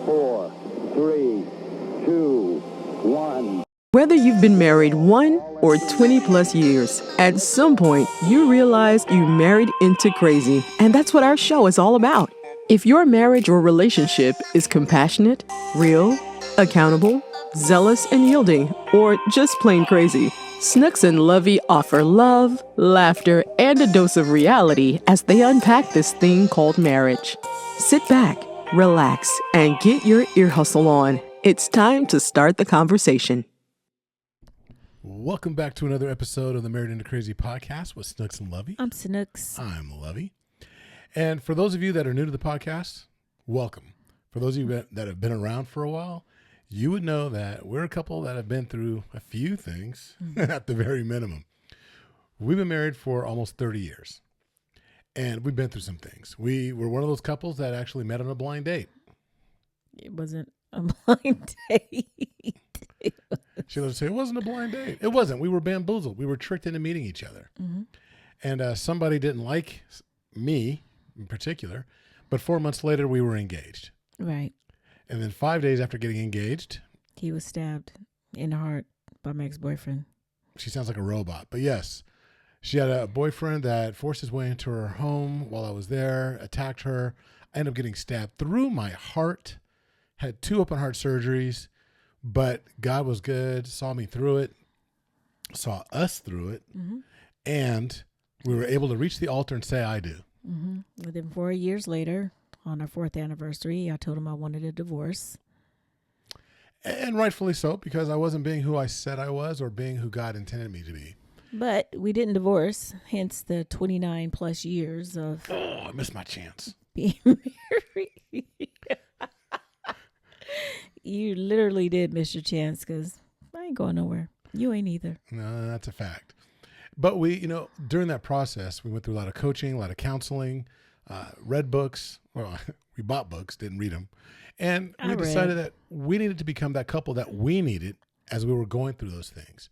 4, 3, 2, 1. Whether you've been married 1 or 20 plus years, at some point you realize you married into crazy. And that's what our show is all about. If your marriage or relationship is compassionate, real, accountable, zealous and yielding, or just plain crazy, Snooks and Lovey offer love, laughter, and a dose of reality as they unpack this thing called marriage. Sit back, relax, and get your ear hustle on. It's time to start the conversation. Welcome back to another episode of the Married into Crazy podcast with Snooks and Lovey. I'm Snooks. I'm Lovey. And for those of you that are new to the podcast, welcome. For those of you that have been around for a while, you would know that we're a couple that have been through a few things at the very minimum. We've been married for almost 30 years, and we've been through some things. We were one of those couples that actually met on a blind date. It wasn't a blind date. She would say, it wasn't a blind date. It wasn't. We were bamboozled. We were tricked into meeting each other. Mm-hmm. And somebody didn't like me in particular, but 4 months later, we were engaged. Right. And then 5 days after getting engaged, he was stabbed in the heart by my ex-boyfriend. She sounds like a robot, but yes, she had a boyfriend that forced his way into her home while I was there, attacked her. I ended up getting stabbed through my heart, had 2 open heart surgeries, but God was good, saw me through it, saw us through it, and we were able to reach the altar and say, I do. Mm-hmm. Within 4 years later, on our 4th anniversary, I told him I wanted a divorce. And rightfully so, because I wasn't being who I said I was or being who God intended me to be. But we didn't divorce, hence the 29 plus years of... Oh, I missed my chance. Being married. You literally did miss your chance because I ain't going nowhere. You ain't either. No, that's a fact. But we, during that process, we went through a lot of coaching, a lot of counseling, read books. Well, we bought books, didn't read them. And we decided that we needed to become that couple that we needed as we were going through those things.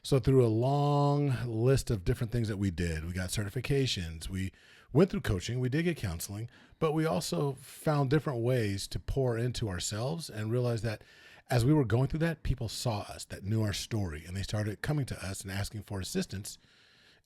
So through a long list of different things that we did, we got certifications, we went through coaching, we did get counseling, but we also found different ways to pour into ourselves and realized that as we were going through that, people saw us, that knew our story, and they started coming to us and asking for assistance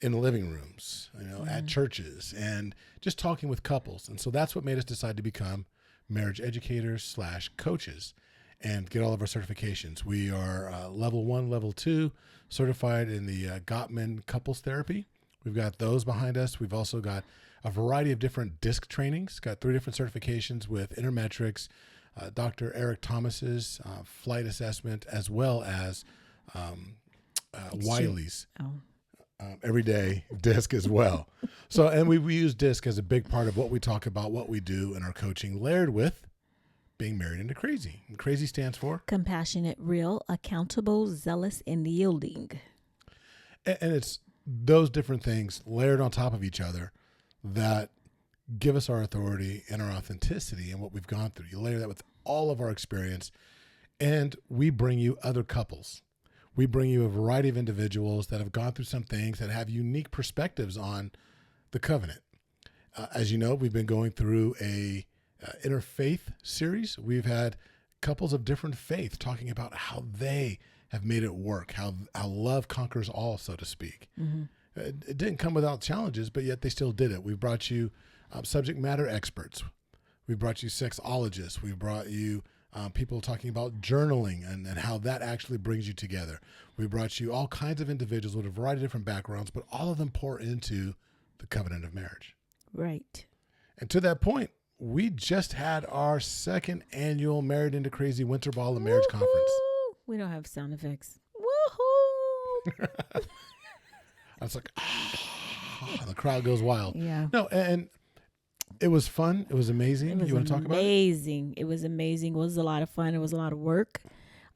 in living rooms, at churches, and just talking with couples. And so that's what made us decide to become marriage educators / coaches and get all of our certifications. We are level 1, level 2 certified in the Gottman couples therapy. We've got those behind us. We've also got a variety of different DISC trainings, got 3 different certifications with Intermetrics, Dr. Eric Thomas's flight assessment, as well as Wiley's everyday DISC as well. So, and we use DISC as a big part of what we talk about, what we do in our coaching, layered with being married into crazy. And crazy stands for? Compassionate, real, accountable, zealous, and yielding. And it's those different things layered on top of each other that give us our authority and our authenticity and what we've gone through. You layer that with all of our experience, and we bring you other couples. We bring you a variety of individuals that have gone through some things that have unique perspectives on the covenant. As you know, we've been going through a interfaith series. We've had couples of different faith talking about how they have made it work, how love conquers all, so to speak. Mm-hmm. It didn't come without challenges, but yet they still did it. We brought you subject matter experts. We brought you sexologists. We brought you people talking about journaling and how that actually brings you together. We brought you all kinds of individuals with a variety of different backgrounds, but all of them pour into the covenant of marriage. Right. And to that point, we just had our 2nd annual Married into Crazy Winter Ball and Marriage Conference. We don't have sound effects. Woohoo! I was like, the crowd goes wild. Yeah. No, and it was fun. It was amazing. You want to talk about it? Amazing. It was amazing. It was a lot of fun. It was a lot of work.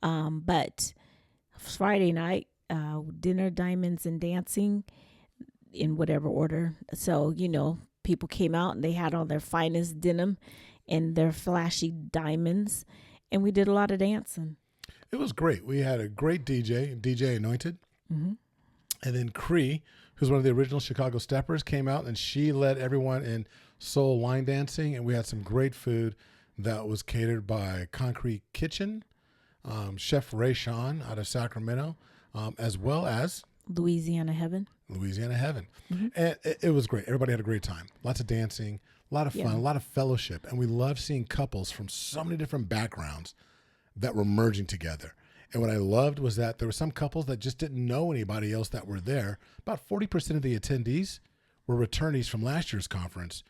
But Friday night, dinner, diamonds, and dancing in whatever order. So, people came out and they had on their finest denim and their flashy diamonds. And we did a lot of dancing. It was great. We had a great DJ Nointed. Mm-hmm. And then Cree, who's one of the original Chicago Steppers, came out and she led everyone in soul line dancing. And we had some great food. that was catered by Koncrete Kitchen, Chef Ray Sean out of Sacramento, as well as Louisiana Heaven. And it was great. Everybody had a great time. Lots of dancing, a lot of fun, a lot of fellowship. And we loved seeing couples from so many different backgrounds that were merging together. And what I loved was that there were some couples that just didn't know anybody else that were there. About 40% of the attendees were returnees from last year's conference.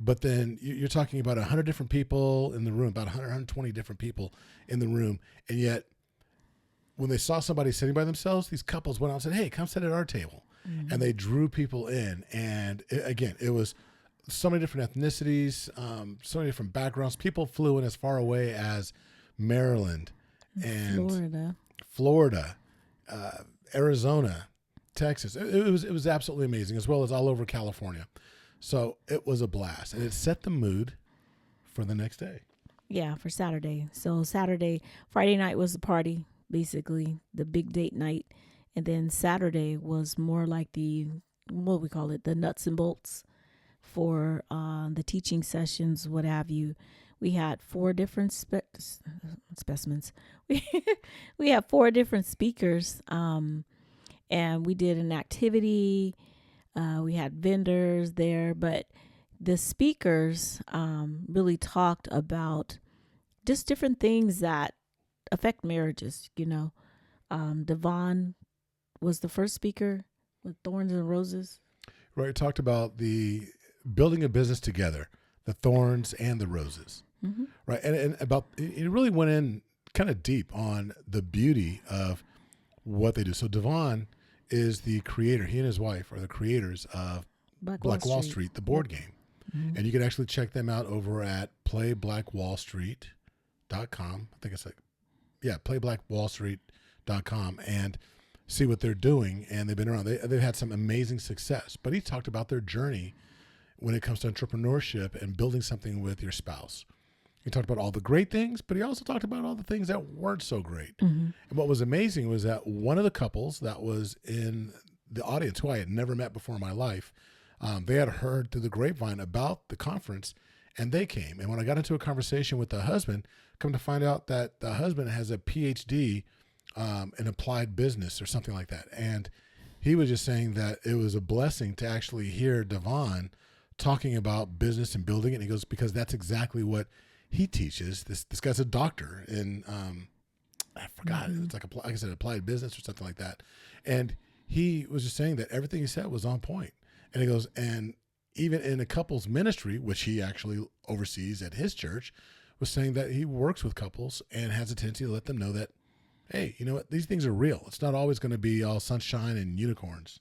But then you're talking about 100 different people in the room, about 120 different people in the room. And yet, when they saw somebody sitting by themselves, these couples went out and said, hey, come sit at our table. Mm-hmm. And they drew people in. And it was so many different ethnicities, so many different backgrounds. People flew in as far away as Maryland and Florida, Arizona, Texas. It was absolutely amazing, as well as all over California. So it was a blast, and it set the mood for the next day. Yeah, for Saturday. So Friday night was the party, basically the big date night, and then Saturday was more like the nuts and bolts for the teaching sessions, what have you. We had 4 different specimens. We had 4 different speakers, and we did an activity. We had vendors there, but the speakers really talked about just different things that affect marriages. Devon was the first speaker with Thorns and Roses. Right. We talked about the building a business together, the thorns and the roses. Mm-hmm. Right. And about, it really went in kind of deep on the beauty of what they do. So Devon is the creator. He and his wife are the creators of Black Wall Street, the board game. Mm-hmm. And you can actually check them out over at playblackwallstreet.com. I think it's playblackwallstreet.com, and see what they're doing. And they've been around. They've had some amazing success. But he talked about their journey when it comes to entrepreneurship and building something with your spouse. He talked about all the great things, but he also talked about all the things that weren't so great. Mm-hmm. And what was amazing was that one of the couples that was in the audience, who I had never met before in my life, they had heard through the grapevine about the conference, and they came. And when I got into a conversation with the husband, come to find out that the husband has a PhD in applied business or something like that. And he was just saying that it was a blessing to actually hear Devon talking about business and building it. And he goes, because that's exactly what he teaches. This guy's a doctor in, I forgot, mm-hmm. It's like I said, applied business or something like that. And he was just saying that everything he said was on point. And he goes, and even in a couple's ministry, which he actually oversees at his church, was saying that he works with couples and has a tendency to let them know that, hey, you know what, these things are real. It's not always going to be all sunshine and unicorns.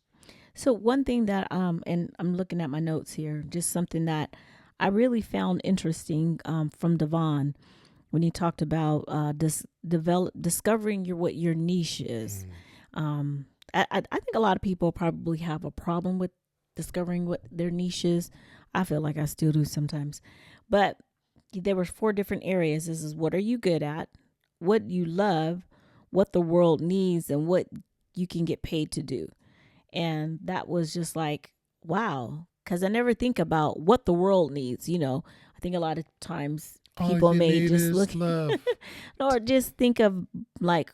So one thing that, and I'm looking at my notes here, just something that I really found interesting from Devon when he talked about discovering what your niche is. I think a lot of people probably have a problem with discovering what their niche is. I feel like I still do sometimes. But there were 4 different areas. This is what are you good at, what you love, what the world needs, and what you can get paid to do. And that was just like, wow, because I never think about what the world needs. I think a lot of times people may just look or just think of like,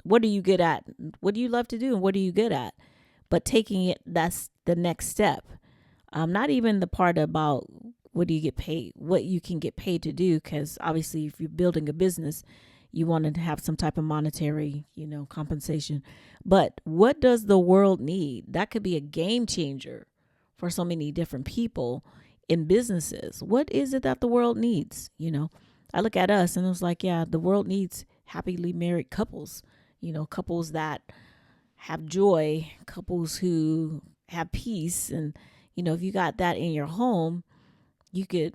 what are you good at? What do you love to do? And what are you good at? But taking it, that's the next step. Not even the part about what do you get paid, what you can get paid to do. Because obviously if you're building a business, you want to have some type of monetary, compensation. But what does the world need? That could be a game changer for so many different people in businesses. What is it that the world needs? I look at us and it's like, yeah, the world needs happily married couples, couples that have joy, couples who have peace. And, if you got that in your home, you're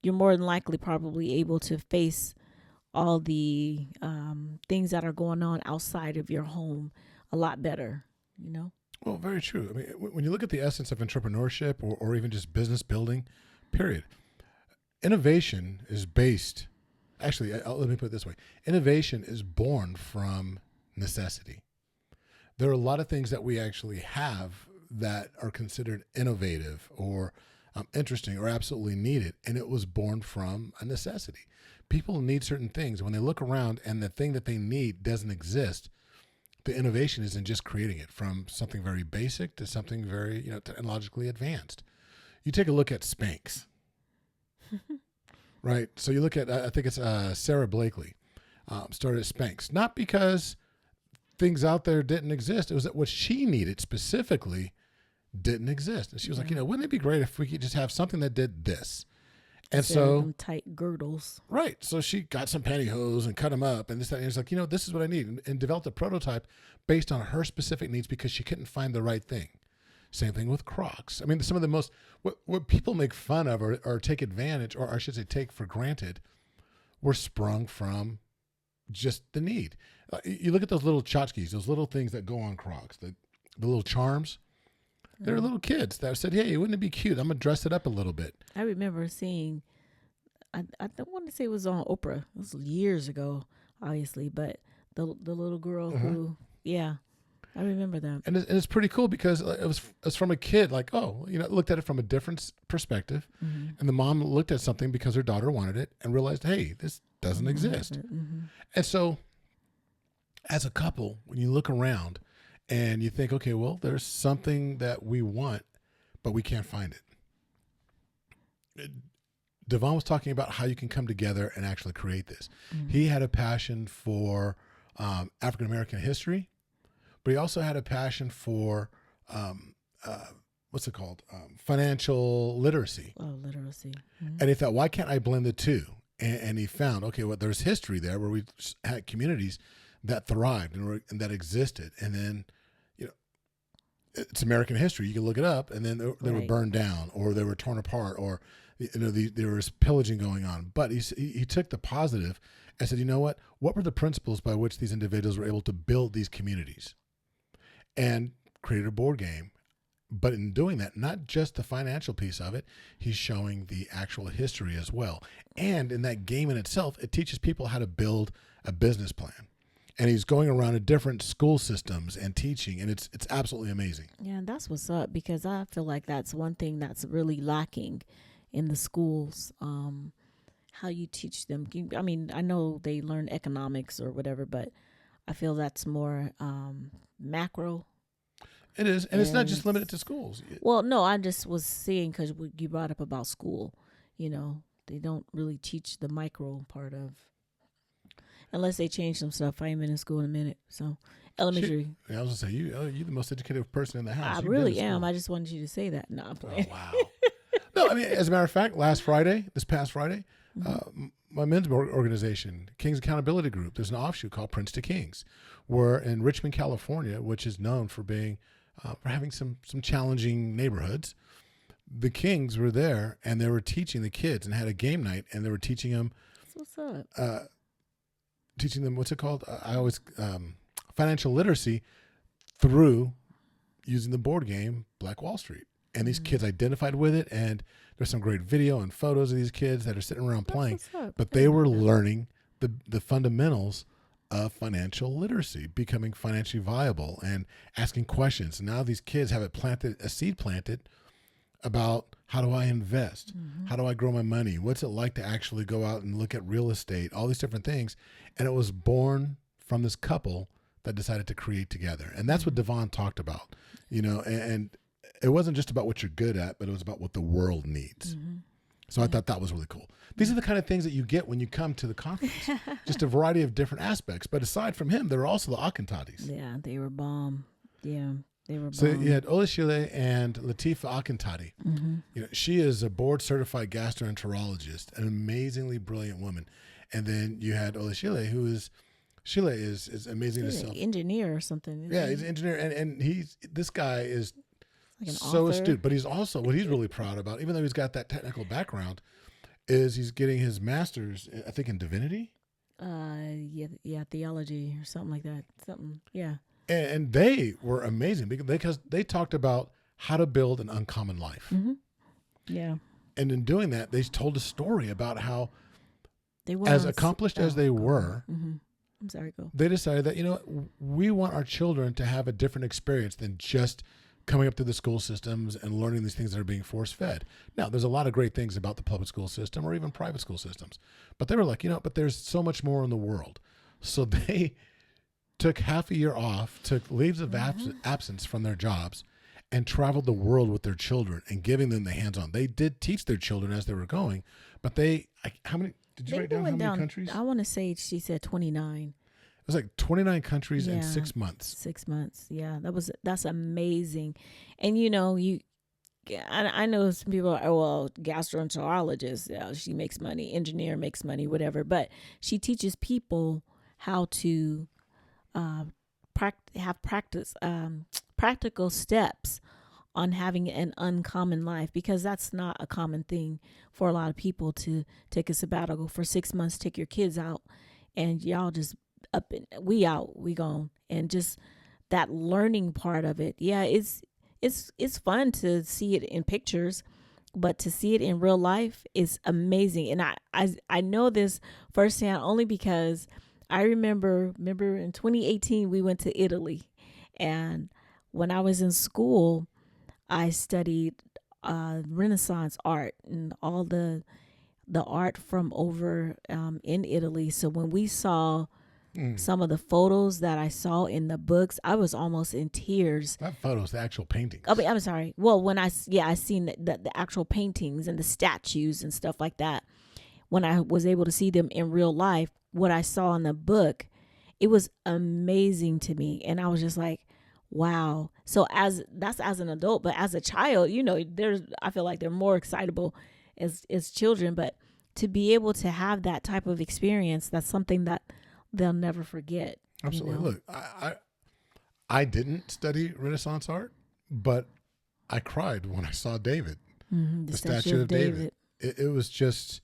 more than likely probably able to face all the things that are going on outside of your home a lot better, Well, very true. I mean, when you look at the essence of entrepreneurship or even just business building, period, innovation is based, actually, let me put it this way. Innovation is born from necessity. There are a lot of things that we actually have that are considered innovative or interesting or absolutely needed, and it was born from a necessity. people need certain things. When they look around and the thing that they need doesn't exist, the innovation isn't just creating it from something very basic to something very, technologically advanced. You take a look at Spanx, right? So you look at, I think it's Sarah Blakely, started Spanx, not because things out there didn't exist. It was that what she needed specifically didn't exist. And she was like, wouldn't it be great if we could just have something that did this? And so them tight girdles. Right. So she got some pantyhose and cut them up and this, that, and it's like, this is what I need, and developed a prototype based on her specific needs because she couldn't find the right thing. Same thing with Crocs. I mean, some of the most, what people make fun of or take advantage, or I should say take for granted, were sprung from just the need. You look at those little tchotchkes, those little things that go on Crocs, the little charms. They're little kids that said, hey, wouldn't it be cute? I'm going to dress it up a little bit. I remember seeing, I don't want to say it was on Oprah. It was years ago, obviously, but the little girl who, I remember that. And it's pretty cool because it was from a kid, like, looked at it from a different perspective. Mm-hmm. And the mom looked at something because her daughter wanted it and realized, hey, this doesn't exist. Mm-hmm. And so as a couple, when you look around, and you think, okay, well, there's something that we want, but we can't find it. Devon was talking about how you can come together and actually create this. Mm-hmm. He had a passion for African-American history, but he also had a passion for, financial literacy. Oh, literacy. Mm-hmm. And he thought, why can't I blend the two? And he found, okay, well, there's history there where we had communities that thrived and that existed. And then, it's American history. You can look it up, and then they were burned down, or they were torn apart, or there was pillaging going on. But he took the positive and said, you know what? What were the principles by which these individuals were able to build these communities, and created a board game? But in doing that, not just the financial piece of it, he's showing the actual history as well. And in that game in itself, it teaches people how to build a business plan. And he's going around to different school systems and teaching, and it's absolutely amazing. Yeah, and that's what's up, because I feel like that's one thing that's really lacking in the schools, how you teach them. I mean, I know they learn economics or whatever, but I feel that's more macro. It is, and it's not just limited to schools. Well, no, I just was saying because you brought up about school, they don't really teach the micro part of. Unless they change some stuff. I ain't been in school in a minute. So, elementary. I was going to say, you're the most educated person in the house. I really am. I just wanted you to say that. No, I'm playing. Oh, wow. No, I mean, as a matter of fact, this past Friday, my men's organization, Kings Accountability Group, there's an offshoot called Prince to Kings. We're in Richmond, California, which is known for being, for having some challenging neighborhoods. The Kings were there, and they were teaching the kids and had a game night, and they were teaching them. What's up? Teaching them, what's it called? Financial literacy through using the board game Black Wall Street. And these kids identified with it, and there's some great video and photos of these kids that are sitting around playing. But they were learning the fundamentals of financial literacy, becoming financially viable and asking questions. And now these kids have a seed planted about, how do I invest? Mm-hmm. How do I grow my money? What's it like to actually go out and look at real estate? All these different things. And it was born from this couple that decided to create together. And that's what Devon talked about, and it wasn't just about what you're good at, but it was about what the world needs. Mm-hmm. So I thought that was really cool. These are the kind of things that you get when you come to the conference, just a variety of different aspects. But aside from him, there were also the Akintatis. Yeah, they were bomb. Yeah. So you had Olashile and Latifa Akintati. Mm-hmm. She is a board-certified gastroenterologist, an amazingly brilliant woman. And then you had Olashile, Sheila is amazing he's herself. An engineer or something. Yeah, he's an engineer, and this guy is like so astute. But he's also, what he's really proud about, even though he's got that technical background, is he's getting his master's, I think, in divinity. Theology or something like that. Yeah. And they were amazing because they talked about how to build an uncommon life. Mm-hmm. Yeah. And in doing that, they told a story about how, as accomplished as they were, mm-hmm. I'm sorry, go. They decided that, we want our children to have a different experience than just coming up through the school systems and learning these things that are being force fed. Now, there's a lot of great things about the public school system or even private school systems, but they were like, but there's so much more in the world. So they took half a year off, took leaves of absence from their jobs, and traveled the world with their children and giving them the hands-on. They did teach their children as they were going, but how many, did you write down how many countries? I want to say she said 29. It was like 29 countries in 6 months. 6 months. Yeah, that's amazing. And I know some people are, well, gastroenterologist, she makes money, engineer makes money, whatever, but she teaches people how to have practical steps on having an uncommon life, because that's not a common thing for a lot of people to take a sabbatical for 6 months, take your kids out, and y'all just up and we gone. And just that learning part of it. Yeah, it's fun to see it in pictures, but to see it in real life is amazing. And I know this firsthand only because I remember in 2018 we went to Italy, and when I was in school, I studied Renaissance art and all the art from over in Italy. So when we saw some of the photos that I saw in the books, I was almost in tears. Not photos, the actual paintings. I mean, I'm sorry. Well, when I seen the actual paintings and the statues and stuff like that, when I was able to see them in real life, what I saw in the book, it was amazing to me. And I was just like, wow. So that's as an adult, but as a child, I feel like they're more excitable as children, but to be able to have that type of experience, that's something that they'll never forget. Absolutely. Look, I didn't study Renaissance art, but I cried when I saw David, the statue of David. It was just,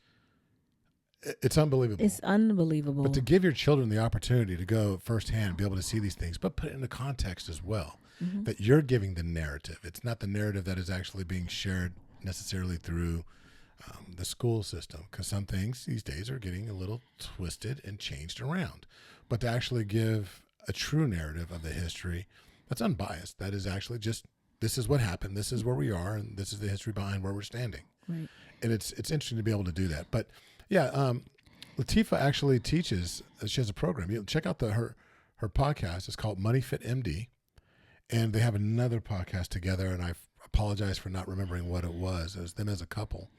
it's unbelievable. It's unbelievable. But to give your children the opportunity to go firsthand, be able to see these things, but put it into context as well, that you're giving the narrative. It's not the narrative that is actually being shared necessarily through the school system, because some things these days are getting a little twisted and changed around. But to actually give a true narrative of the history that's unbiased, that is actually just, this is what happened, this is where we are, and this is the history behind where we're standing. Right. And it's interesting to be able to do that. But yeah, Latifah actually teaches. She has a program. You check out her podcast. It's called Money Fit MD, and they have another podcast together. And I apologize for not remembering what it was. It was them as a couple,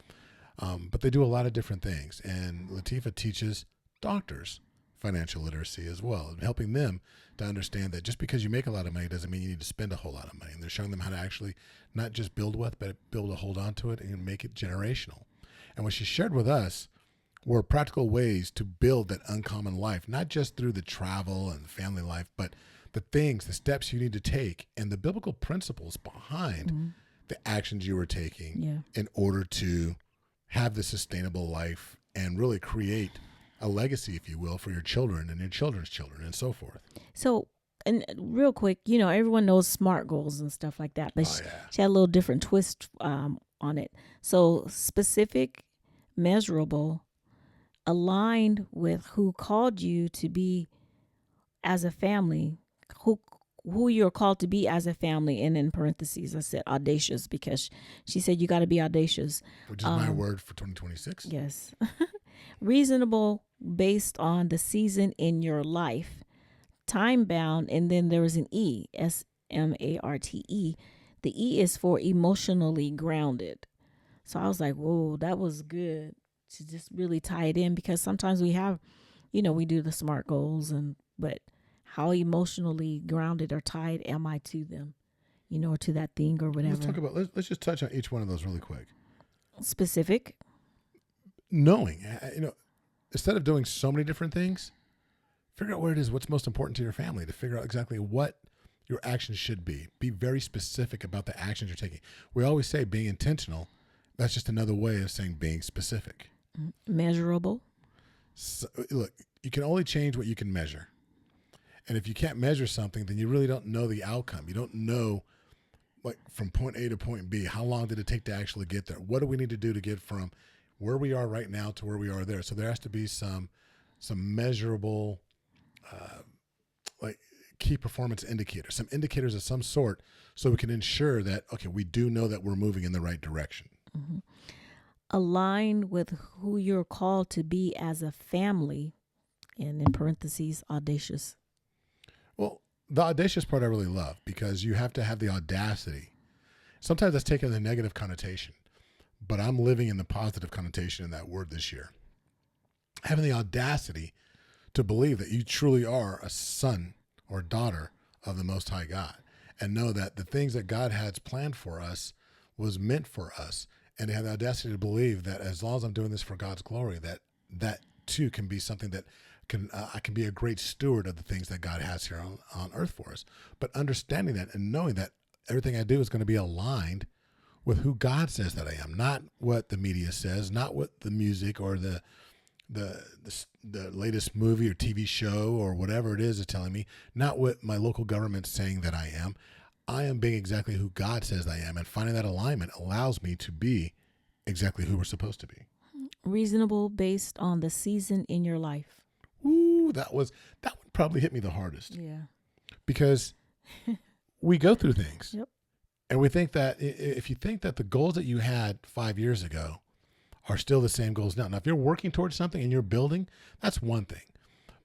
but they do a lot of different things. And Latifah teaches doctors financial literacy as well, and helping them to understand that just because you make a lot of money doesn't mean you need to spend a whole lot of money. And they're showing them how to actually not just build wealth, but build to hold on to it and make it generational. And what she shared with us were practical ways to build that uncommon life, not just through the travel and family life, but the things, the steps you need to take, and the biblical principles behind the actions you were taking in order to have the sustainable life and really create a legacy, if you will, for your children and your children's children and so forth. So, and real quick, everyone knows SMART goals and stuff like that, but she had a little different twist on it. So specific, measurable, aligned with who called you to be as a family, who you're called to be as a family. And in parentheses, I said audacious, because she said you got to be audacious. Which is my word for 2026. Yes. Reasonable, based on the season in your life. Time bound, and then there was an E, SMARTE. The E is for emotionally grounded. So I was like, whoa, that was good to just really tie it in, because sometimes we have, we do the SMART goals, but how emotionally grounded or tied am I to them, or to that thing or whatever. Let's just touch on each one of those really quick. Specific. Knowing, instead of doing so many different things, figure out what it is, what's most important to your family, to figure out exactly what your actions should be. Be very specific about the actions you're taking. We always say being intentional. That's just another way of saying being specific. Measurable. So, look, you can only change what you can measure. And if you can't measure something, then you really don't know the outcome. You don't know, like, from point A to point B, how long did it take to actually get there? What do we need to do to get from where we are right now to where we are there? So there has to be some measurable, key performance indicators, some indicators of some sort, so we can ensure that, okay, we do know that we're moving in the right direction. Mm-hmm. Align with who you're called to be as a family, and in parentheses, audacious. Well, the audacious part I really love, because you have to have the audacity. Sometimes that's taken the negative connotation, but I'm living in the positive connotation in that word this year. Having the audacity to believe that you truly are a son or daughter of the Most High God, and know that the things that God has planned for us was meant for us, and to have the audacity to believe that as long as I'm doing this for God's glory, that too can be something that I can be a great steward of the things that God has here on earth for us. But understanding that and knowing that everything I do is going to be aligned with who God says that I am, not what the media says, not what the music or the latest movie or TV show or whatever it is telling me, not what my local government's saying that I am. I am being exactly who God says I am, and finding that alignment allows me to be exactly who we're supposed to be. Reasonable based on the season in your life. Ooh, that one probably hit me the hardest. Yeah. Because we go through things. Yep. And we think that if you think that the goals that you had 5 years ago are still the same goals now. Now, if you're working towards something and you're building, that's one thing.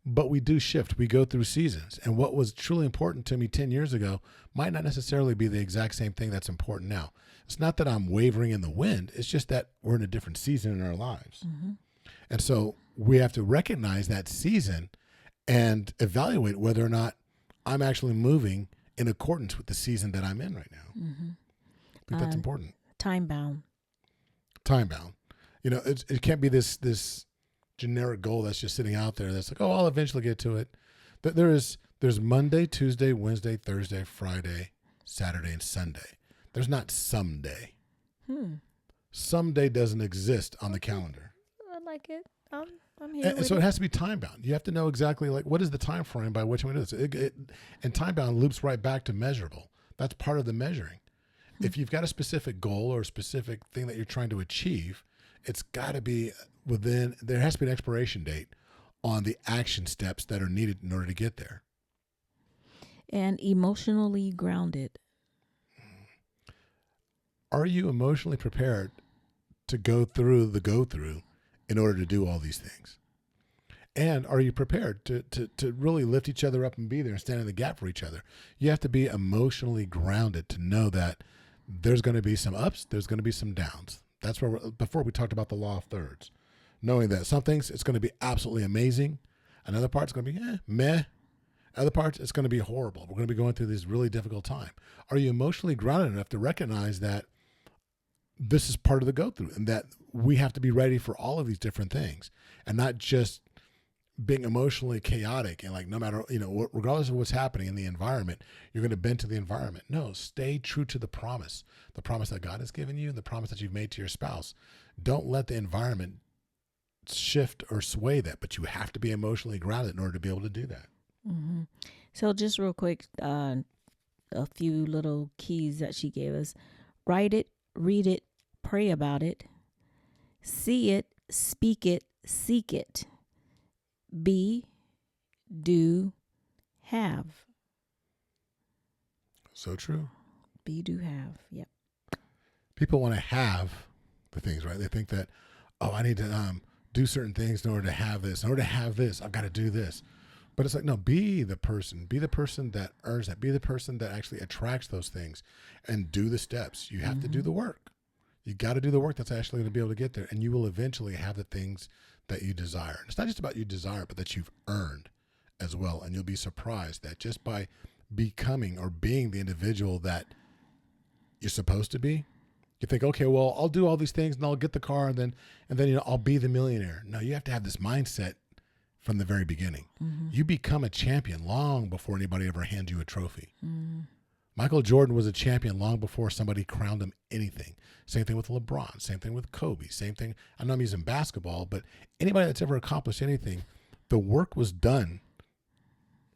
But we do shift. We go through seasons. And what was truly important to me 10 years ago might not necessarily be the exact same thing that's important now. It's not that I'm wavering in the wind. It's just that we're in a different season in our lives. Mm-hmm. And so we have to recognize that season and evaluate whether or not I'm actually moving in accordance with the season that I'm in right now. Mm-hmm. I think that's important. Time bound. Time bound. You know, it can't be this generic goal that's just sitting out there that's like, oh, I'll eventually get to it. There's Monday, Tuesday, Wednesday, Thursday, Friday, Saturday, and Sunday. There's not someday. Someday doesn't exist on the calendar. I like it. I'm here. And so it has to be time bound. You have to know exactly like what is the time frame by which we do this. And time bound loops right back to measurable. That's part of the measuring. If you've got a specific goal or a specific thing that you're trying to achieve, it's got to be there has to be an expiration date on the action steps that are needed in order to get there. And emotionally grounded. Are you emotionally prepared to go through in order to do all these things? And are you prepared to really lift each other up and be there and stand in the gap for each other? You have to be emotionally grounded to know that there's going to be some ups, there's going to be some downs. That's where before we talked about the law of thirds, knowing that some things it's going to be absolutely amazing. Another part's going to be meh. Other parts, it's going to be horrible. We're going to be going through this really difficult time. Are you emotionally grounded enough to recognize that this is part of the go through and that we have to be ready for all of these different things and not just being emotionally chaotic and like no matter, regardless of what's happening in the environment, you're going to bend to the environment. No, stay true to the promise that God has given you, the promise that you've made to your spouse. Don't let the environment shift or sway that, but you have to be emotionally grounded in order to be able to do that. Mm-hmm. So just real quick, a few little keys that she gave us. Write it, read it, pray about it, see it, speak it, seek it. Be, do, have. So true. Be, do, have. Yep. People want to have the things, right? They think that, I need to do certain things in order to have this. In order to have this, I've got to do this. But it's like, no, be the person that earns that. Be the person that actually attracts those things and do the steps. You have to do the work. You got to do the work that's actually going to be able to get there. And you will eventually have the things that you desire. It's not just about you desire, but that you've earned as well. And you'll be surprised that just by becoming or being the individual that you're supposed to be, you think, okay, well, I'll do all these things and I'll get the car and then I'll be the millionaire. No, you have to have this mindset from the very beginning. Mm-hmm. You become a champion long before anybody ever hands you a trophy. Mm-hmm. Michael Jordan was a champion long before somebody crowned him anything. Same thing with LeBron. Same thing with Kobe. Same thing. I know I'm using basketball, but anybody that's ever accomplished anything, the work was done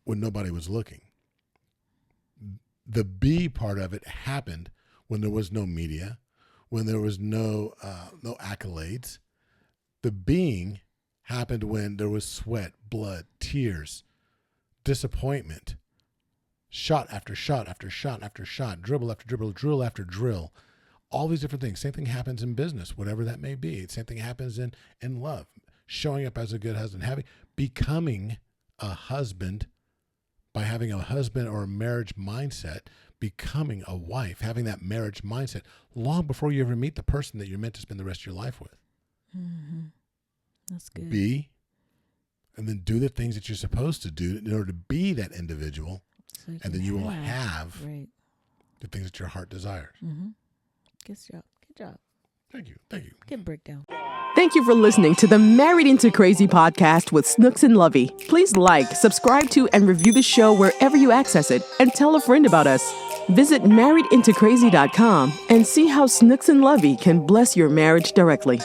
when nobody was looking. The B part of it happened when there was no media, when there was no accolades. The being happened when there was sweat, blood, tears, disappointment, shot after shot after shot after shot, dribble after dribble, drill after drill. All these different things. Same thing happens in business, whatever that may be. Same thing happens in love. Showing up as a good husband, becoming a husband by having a husband or a marriage mindset, becoming a wife, having that marriage mindset long before you ever meet the person that you're meant to spend the rest of your life with. Mm-hmm. That's good. Be, and then do the things that you're supposed to do in order to be that individual, and then you will have the things that your heart desires. Mm-hmm. Good job. Good job. Thank you. Thank you. Good breakdown. Thank you for listening to the Married into Crazy podcast with Snooks and Lovey. Please like, subscribe to, and review the show wherever you access it, and tell a friend about us. Visit marriedintocrazy.com and see how Snooks and Lovey can bless your marriage directly.